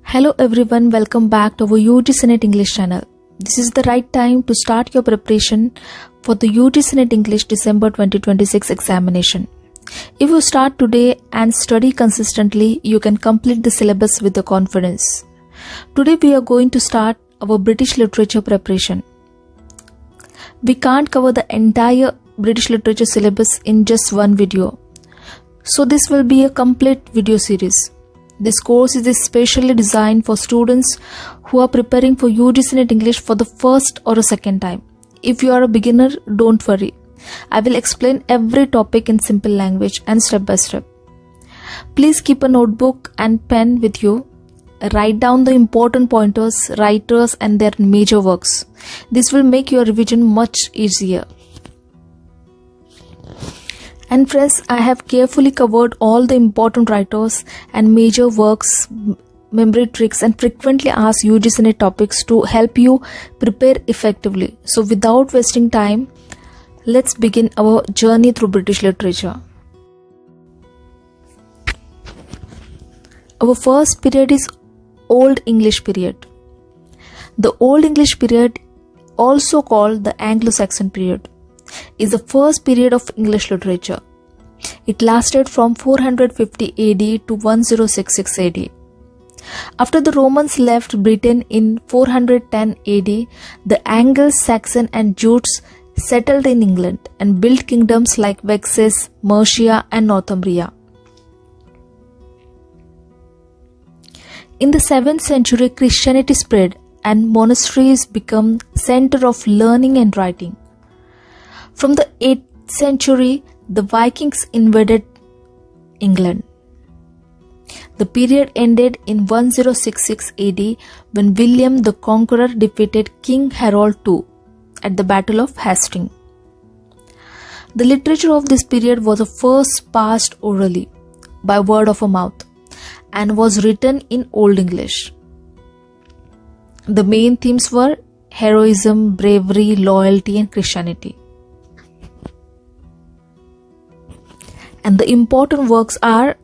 Hello everyone, welcome back to our UGC NET English channel. This is the right time to start your preparation for the UGC NET English December 2026 examination. If you start today and study consistently, you can complete the syllabus with the confidence. Today we are going to start our British literature preparation. We can't cover the entire British literature syllabus in just one video. So this will be a complete video series. This course is especially designed for students who are preparing for UGC NET English for the first or a second time. If you are a beginner, don't worry. I will explain every topic in simple language and step by step. Please keep a notebook and pen with you. Write down the important pointers, writers and their major works. This will make your revision much easier. And friends, I have carefully covered all the important writers and major works, memory tricks and frequently asked UGC NET topics to help you prepare effectively. So without wasting time, let's begin our journey through British literature. Our first period is Old English period. The Old English period, also called the Anglo-Saxon period, is the first period of English literature. It lasted from 450 AD to 1066 AD. After the Romans left Britain in 410 AD, the Anglo-Saxon and Jutes settled in England and built kingdoms like Wessex, Mercia and Northumbria. In the 7th century, Christianity spread and monasteries became center of learning and writing. From the 8th century, the Vikings invaded England. The period ended in 1066 AD when William the Conqueror defeated King Harold II at the Battle of Hastings. The literature of this period was first passed orally by word of mouth and was written in Old English. The main themes were heroism, bravery, loyalty and Christianity. And the important works are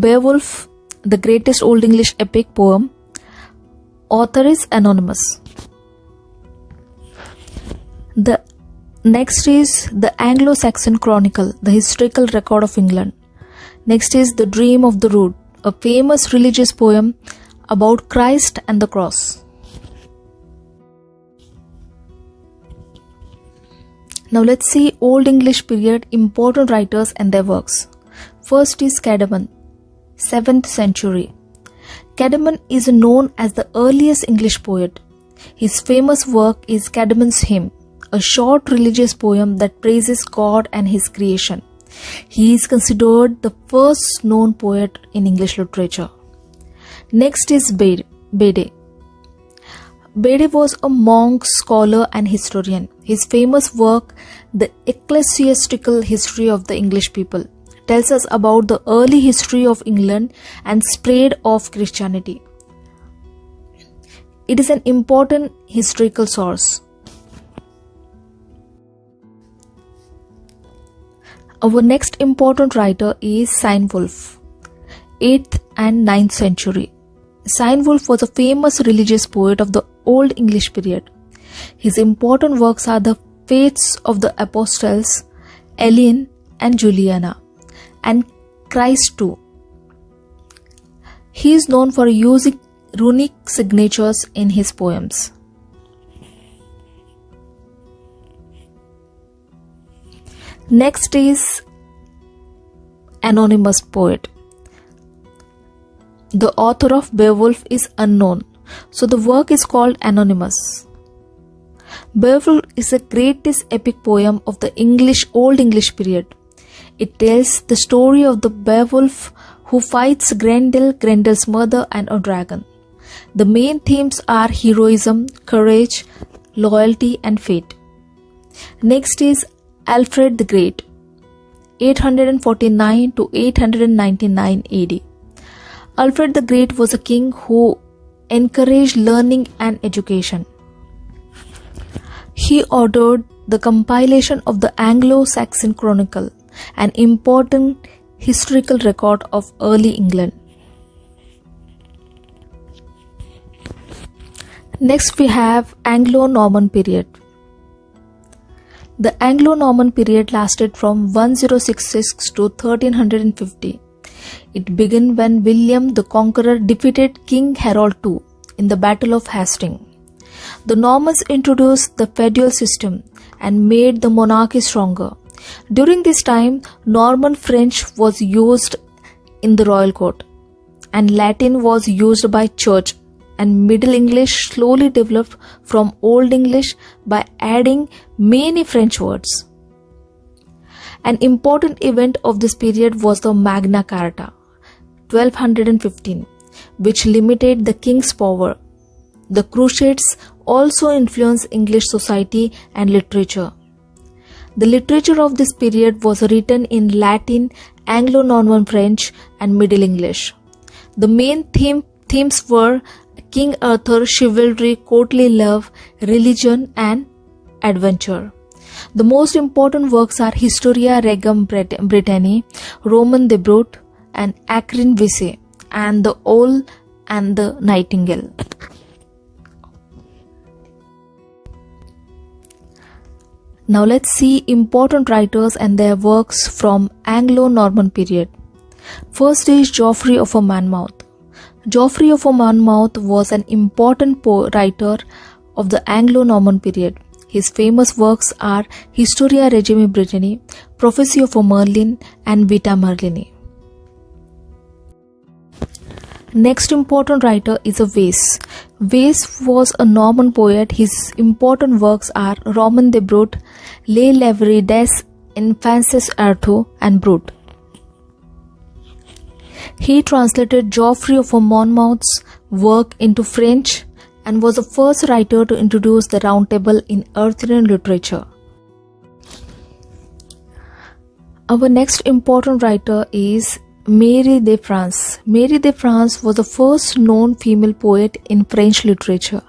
Beowulf, the greatest Old English epic poem. Author is anonymous. The next is the Anglo-Saxon Chronicle, the historical record of England. Next is The Dream of the Rood, a famous religious poem about Christ and the cross. Now let's see Old English period important writers and their works. First is Caedmon, 7th century. Caedmon is known as the earliest English poet. His famous work is Caedmon's Hymn, a short religious poem that praises God and his creation. He is considered the first known poet in English literature. Next is Bede. Bede was a monk, scholar and historian. His famous work, The Ecclesiastical History of the English People, tells us about the early history of England and spread of Christianity. It is an important historical source. Our next important writer is Cynewulf, 8th and 9th century. Cynewulf was a famous religious poet of the Old English period. His important works are the Fates of the Apostles, Ellen and Juliana, and Christ too. He is known for using runic signatures in his poems. Next is anonymous poet. The author of Beowulf is unknown, so the work is called anonymous. Beowulf is the greatest epic poem of the Old English period. It tells the story of the Beowulf who fights Grendel, Grendel's mother and a dragon. The main themes are heroism, courage, loyalty and fate. Next is Alfred the Great, 849 to 899 AD. Alfred the Great was a king who encouraged learning and education. He ordered the compilation of the Anglo-Saxon Chronicle, an important historical record of early England. Next we have Anglo-Norman Period. The Anglo-Norman period lasted from 1066 to 1350. It began when William the Conqueror defeated King Harold II in the Battle of Hastings. The Normans introduced the feudal system and made the monarchy stronger. During this time, Norman French was used in the royal court, and Latin was used by church, and Middle English slowly developed from Old English by adding many French words. An important event of this period was the Magna Carta, 1215, which limited the king's power. The Crusades also influenced English society and literature. The literature of this period was written in Latin, Anglo-Norman French, and Middle English. The main themes were King Arthur, chivalry, courtly love, religion, and adventure. The most important works are Historia Regum Britanniae, Roman de Brut, and Acrine Vitae, and the Owl and the Nightingale. Now let's see important writers and their works from Anglo-Norman period. First is Geoffrey of Monmouth. Geoffrey of Monmouth was an important writer of the Anglo-Norman period. His famous works are Historia Regum Britanniae, Prophecy of Merlin, and Vita Merlini. Next important writer is Wace. Wace was a Norman poet. His important works are Roman de Brut, Les Lèvres des Infances Arthur, and Brut. He translated Geoffrey of Monmouth's work into French and was the first writer to introduce the Round Table in Arthurian literature. Our next important writer is Mary de France. Mary de France was the first known female poet in French literature.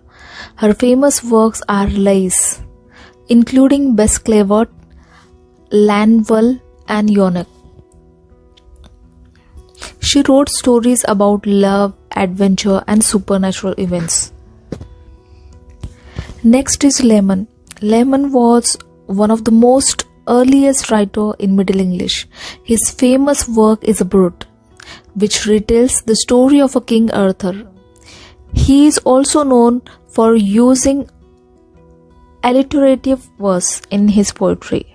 Her famous works are Lais, including Besclavaret, Lanval, and Yonec. She wrote stories about love, adventure, and supernatural events. Next is Lemon. Lemon was one of the most earliest writer in Middle English. His famous work is Brut, which retells the story of a King Arthur. He is also known for using alliterative verse in his poetry.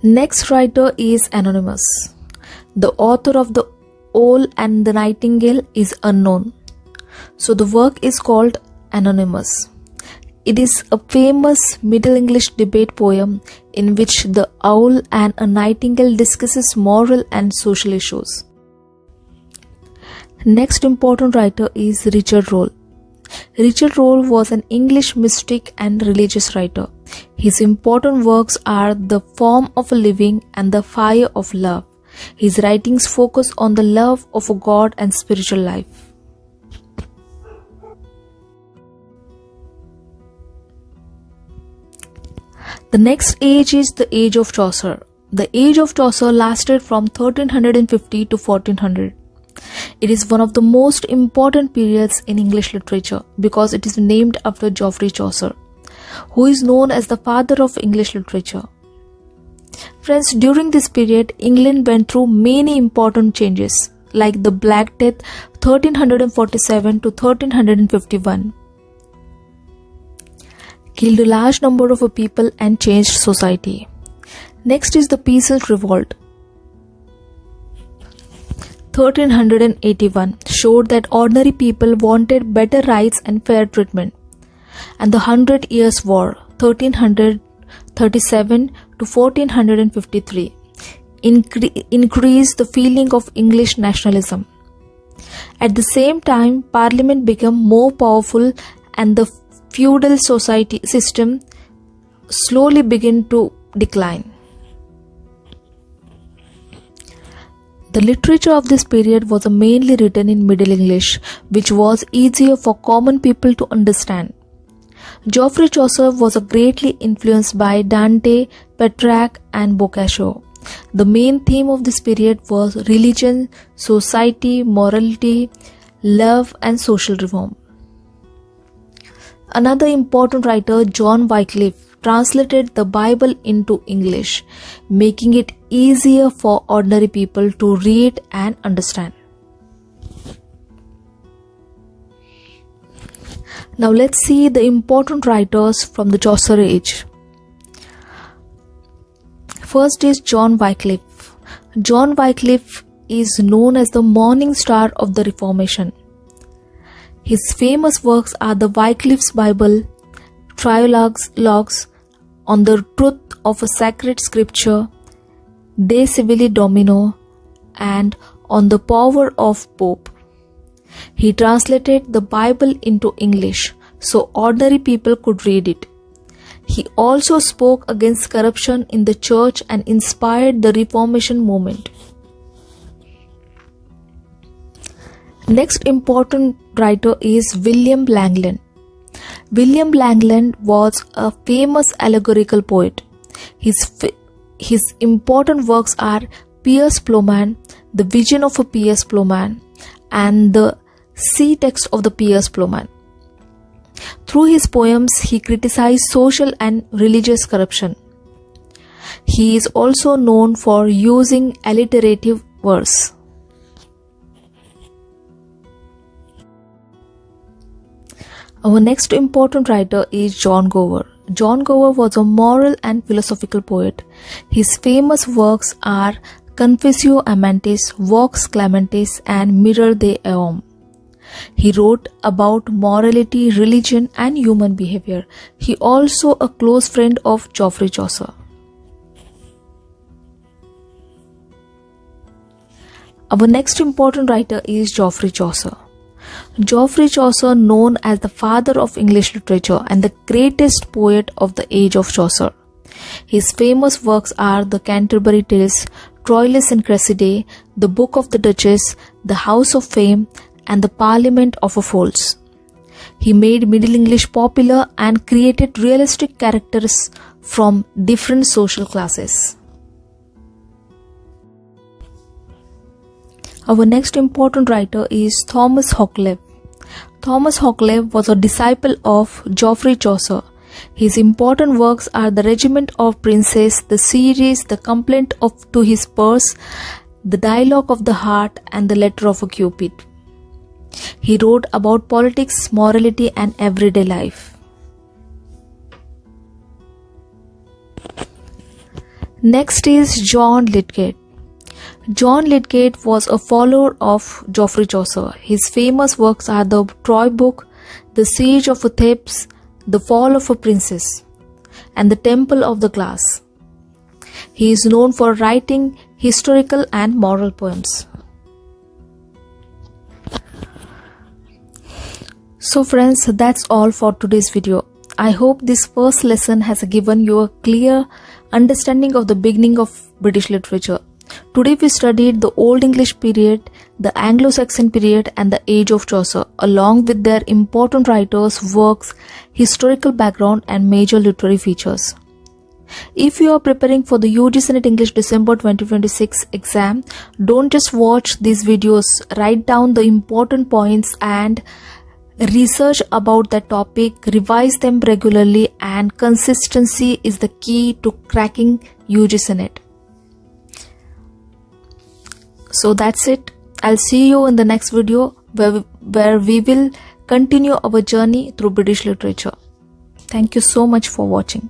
Next writer is Anonymous. The author of The Owl and the Nightingale is unknown, so the work is called Anonymous. It is a famous Middle English debate poem in which the owl and a nightingale discusses moral and social issues. Next important writer is Richard Rolle. Richard Rolle was an English mystic and religious writer. His important works are The Form of a Living and The Fire of Love. His writings focus on the love of a God and spiritual life. The next age is the age of Chaucer. The age of Chaucer lasted from 1350 to 1400. It is one of the most important periods in English literature because it is named after Geoffrey Chaucer, who is known as the father of English literature. Friends, during this period, England went through many important changes, like the Black Death 1347 to 1351, killed a large number of people and changed society. Next is the Peasant Revolt. 1381 showed that ordinary people wanted better rights and fair treatment. And the 100 Years' War, 1337 to 1453, increased the feeling of English nationalism. At the same time, Parliament became more powerful and the feudal society system slowly began to decline. The literature of this period was mainly written in Middle English, which was easier for common people to understand. Geoffrey Chaucer was greatly influenced by Dante, Petrarch, and Boccaccio. The main theme of this period was religion, society, morality, love and social reform. Another important writer, John Wycliffe, translated the Bible into English, making it easier for ordinary people to read and understand. Now let's see the important writers from the Chaucer age. First is John Wycliffe. John Wycliffe is known as the morning star of the Reformation. His famous works are the Wycliffe's Bible, Trialogues on the Truth of a Sacred Scripture, De Civili Domino, and On the Power of Pope. He translated the Bible into English so ordinary people could read it. He also spoke against corruption in the church and inspired the Reformation movement. Next important writer is William Langland. William Langland was a famous allegorical poet. His important works are Piers Plowman, The Vision of a Piers Plowman, and the Sea Text of the Piers Plowman. Through his poems, he criticized social and religious corruption. He is also known for using alliterative verse. Our next important writer is John Gower. John Gower was a moral and philosophical poet. His famous works are Confessio Amantis, Vox Clamantis, and Mirror de Eum. He wrote about morality, religion, and human behavior. He also a close friend of Geoffrey Chaucer. Our next important writer is Geoffrey Chaucer. Geoffrey Chaucer, known as the father of English literature and the greatest poet of the age of Chaucer. His famous works are the Canterbury Tales, Troilus and Cressida, the Book of the Duchess, the House of Fame, and the Parliament of Fools. He made Middle English popular and created realistic characters from different social classes. Our next important writer is Thomas Hoccleve. Thomas Hoccleve was a disciple of Geoffrey Chaucer. His important works are The Regiment of Princes, the series The Complaint to His Purse, The Dialogue of the Heart, and The Letter of a Cupid. He wrote about politics, morality, and everyday life. Next is John Lydgate. John Lydgate was a follower of Geoffrey Chaucer. His famous works are the Troy Book, The Siege of Thebes, The Fall of a Princess, and The Temple of the Glass. He is known for writing historical and moral poems. So friends, that's all for today's video. I hope this first lesson has given you a clear understanding of the beginning of British literature. Today we studied the Old English period, the Anglo-Saxon period, and the age of Chaucer, along with their important writers, works, historical background, and major literary features. If you are preparing for the UGC NET English December 2026 exam, don't just watch these videos, write down the important points and research about that topic, revise them regularly, and consistency is the key to cracking UGC NET. So that's it. I'll see you in the next video where we will continue our journey through British literature. Thank you so much for watching.